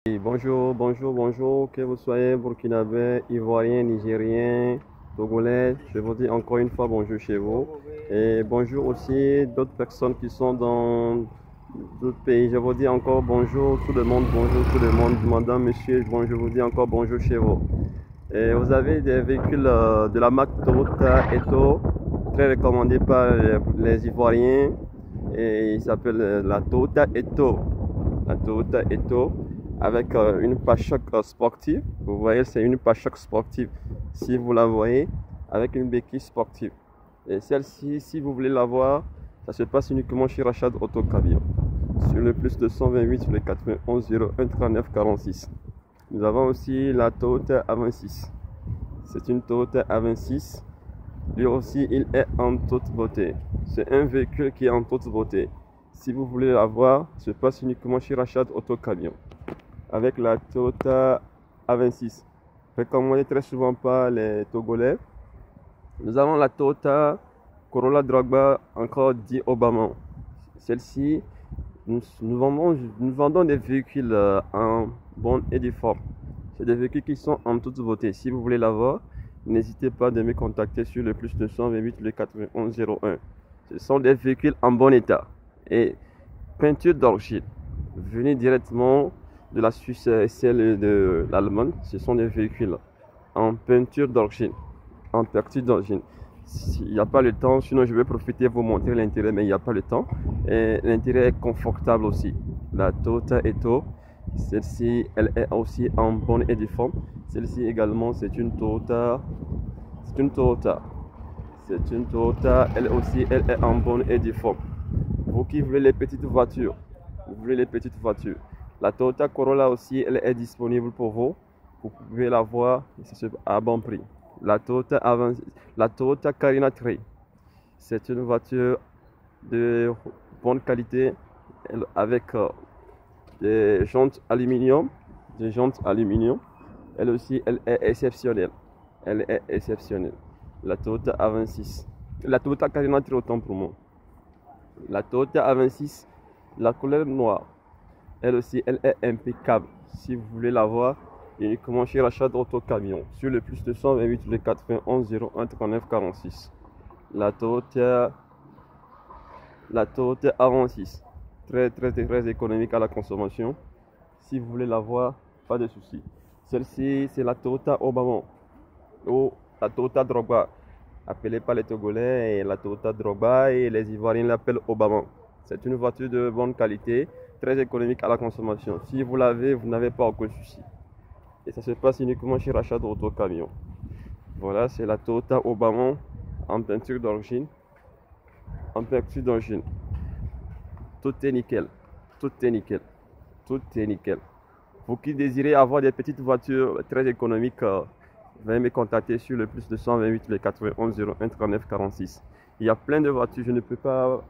Oui, bonjour, bonjour, bonjour, que vous soyez burkinabé, ivoirien, nigérien, togolais, je vous dis encore une fois bonjour chez vous. Et bonjour aussi d'autres personnes qui sont dans d'autres pays. Je vous dis encore bonjour tout le monde, bonjour tout le monde, madame, monsieur, bon, je vous dis encore bonjour chez vous. Et vous avez des véhicules de la marque Toyota Eto, très recommandé par les Ivoiriens, et il s'appelle la Toyota Eto. La Toyota Eto avec une pare-choc sportive. Vous voyez, c'est une pare-choc sportive. Si vous la voyez, avec une béquille sportive. Et celle-ci, si vous voulez la voir, ça se passe uniquement chez Rachad Autocamion. Sur le plus de 128 sur le 91 01 39 46. Nous avons aussi la Toyota A26. C'est une Toyota A26. Lui aussi, il est en toute beauté. C'est un véhicule qui est en toute beauté. Si vous voulez la voir, ça se passe uniquement chez Rachad Autocamion. Avec la Toyota A26, recommandée très souvent par les Togolais. Nous avons la Toyota Corolla Drogba, encore dit Obama. Celle-ci, nous vendons des véhicules en bonne et due forme. C'est des véhicules qui sont en toute beauté. Si vous voulez la voir, n'hésitez pas de me contacter sur le plus 228 le 91 01. Ce sont des véhicules en bon état. Et peinture d'origine. Venez directement de la Suisse et celle de l'Allemagne. Ce sont des véhicules en peinture d'origine. En peinture d'origine. Il n'y a pas le temps, sinon je vais profiter de vous montrer l'intérieur, mais il n'y a pas le temps. Et l'intérieur est confortable aussi. La Toyota Eto, celle-ci, elle est aussi en bonne et due forme. Celle-ci également, c'est une Toyota. C'est une Toyota. C'est une Toyota, elle aussi, elle est en bonne et due forme. Vous qui voulez les petites voitures, vous voulez les petites voitures. La Toyota Corolla aussi, elle est disponible pour vous. Vous pouvez la voir à bon prix. La Toyota Carina Tree, c'est une voiture de bonne qualité avec des jantes aluminium. Des jantes aluminium. Elle aussi, elle est exceptionnelle. Elle est exceptionnelle. La Toyota A26. La Toyota Carina Tree, autant pour moi. La Toyota A26, la couleur noire, elle aussi, elle est impeccable. Si vous voulez la voir, uniquement chez Rachad Autocamion, sur le plus de 128 le 91 01 39 46. La Toyota A26, très économique à la consommation. Si vous voulez la voir, pas de souci. Celle-ci, c'est la Toyota Obama ou la Toyota Drogba, appelée par les Togolais et la Toyota Drogba, et les Ivoiriens l'appellent Obama. C'est une voiture de bonne qualité, très économique à la consommation. Si vous l'avez, vous n'avez pas aucun souci. Et ça se passe uniquement chez Rachad Autocamion. Voilà, c'est la Toyota Obama en peinture d'origine. En peinture d'origine. Tout est nickel. Tout est nickel. Tout est nickel. Vous qui désirez avoir des petites voitures très économiques, veuillez me contacter sur le plus de 128 le 91 01 39 46. Il y a plein de voitures, je ne peux pas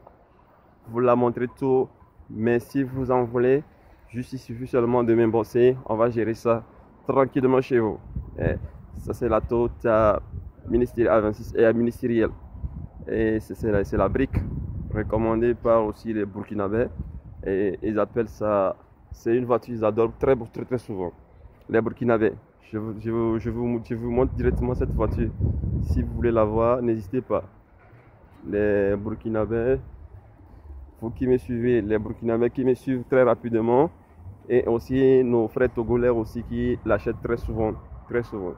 vous la montrer tout, mais si vous en voulez, juste il suffit seulement de m'embosser, on va gérer ça tranquillement chez vous. Et ça c'est la Toyota ministérielle A26 et ministérielle. Et c'est la brique recommandée par aussi les Burkinabés. Et ils appellent ça, c'est une voiture qu'ils adorent très souvent. Les Burkinabés. Je vous montre directement cette voiture. Si vous voulez la voir, n'hésitez pas. Les Burkinabés, vous qui me suivez, les Burkinabés qui me suivent très rapidement, et aussi nos frères togolais aussi qui l'achètent très souvent, très souvent.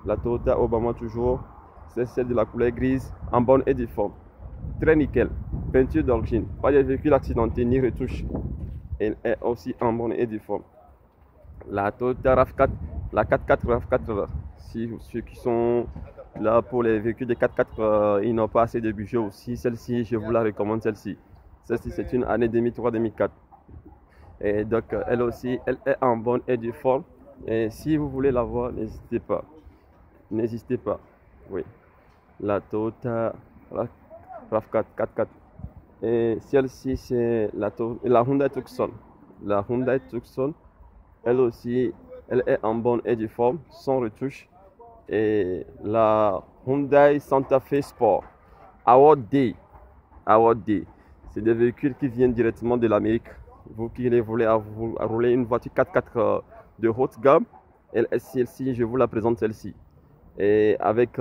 La Toyota Obama toujours, c'est celle de la couleur grise, en bonne et due forme. Très nickel, peinture d'origine, pas de véhicule accidenté ni retouche. Elle est aussi en bonne et due forme. La Toyota RAV4, la 4x4 RAV4, si ceux qui sont là pour les véhicules de 4x4, ils n'ont pas assez de budget aussi, celle-ci, je vous la recommande, celle-ci. Celle-ci, c'est une année 2003-2004. Et donc, elle aussi, elle est en bonne et due forme. Et si vous voulez la voir, n'hésitez pas. N'hésitez pas. Oui. La Toyota RAV4 4x4. Et celle-ci, c'est la Hyundai Tucson. La Hyundai Tucson, elle aussi, elle est en bonne et due forme, sans retouche. Et la Hyundai Santa Fe Sport, Award D. Award D. C'est des véhicules qui viennent directement de l'Amérique. Vous qui voulez rouler une voiture 4x4 de haute gamme, celle-ci, je vous la présente celle-ci. Et avec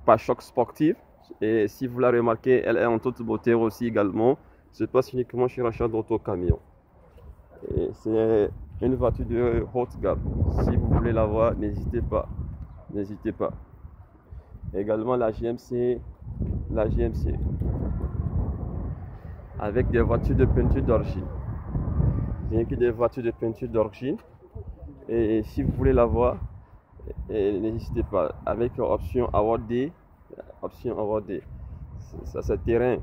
pare-choc sportif. Et si vous la remarquez, elle est en toute beauté aussi également. Se passe uniquement chez Rachat Auto Camion. Et c'est une voiture de haute gamme. Si vous voulez la voir, n'hésitez pas. N'hésitez pas. Également la GMC. Avec des voitures de peinture d'origine. Rien que des voitures de peinture d'origine. Et si vous voulez la voir, n'hésitez pas. Avec option Award D. Option Award D. Ça c'est terrain.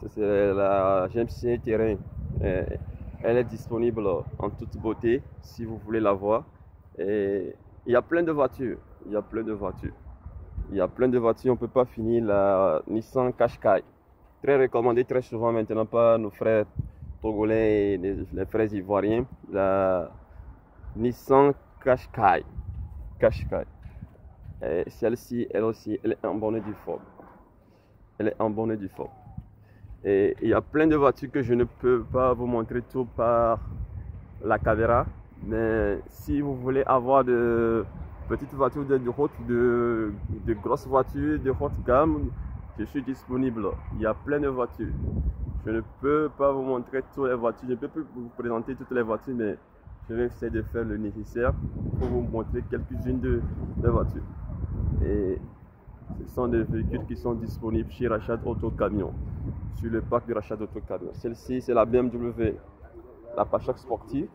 C'est la GMC terrain. Elle est disponible en toute beauté si vous voulez la voir. Et il y a plein de voitures. Il y a plein de voitures. On ne peut pas finir la Nissan Qashqai. Très recommandée très souvent maintenant par nos frères togolais et les frères ivoiriens. La Nissan Qashqai. Celle-ci, elle aussi, elle est en bonne et due forme. Et il y a plein de voitures que je ne peux pas vous montrer tout par la caméra. Mais si vous voulez avoir de petites voitures de grosses voitures de haute gamme, je suis disponible. Il y a plein de voitures. Je ne peux pas vous montrer toutes les voitures. Je ne peux pas vous présenter toutes les voitures, mais je vais essayer de faire le nécessaire pour vous montrer quelques-unes des voitures. Et ce sont des véhicules qui sont disponibles chez Rachat Auto Camion, sur le parc de Rachat Auto Camion. Celle-ci, c'est la BMW, la pare-choc sportive,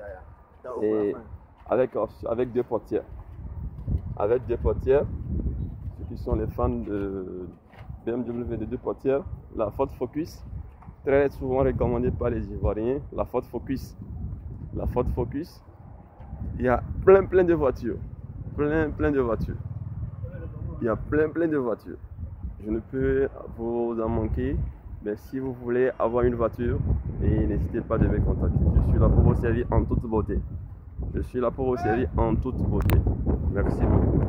et avec deux portières. Ceux qui sont les fans de BMW de deux portières, la Ford Focus, très souvent recommandée par les Ivoiriens, la Ford Focus. Il y a plein de voitures. Il y a plein de voitures. Je ne peux vous en manquer, mais si vous voulez avoir une voiture, n'hésitez pas de me contacter. Je suis là pour vous servir en toute beauté. Merci beaucoup.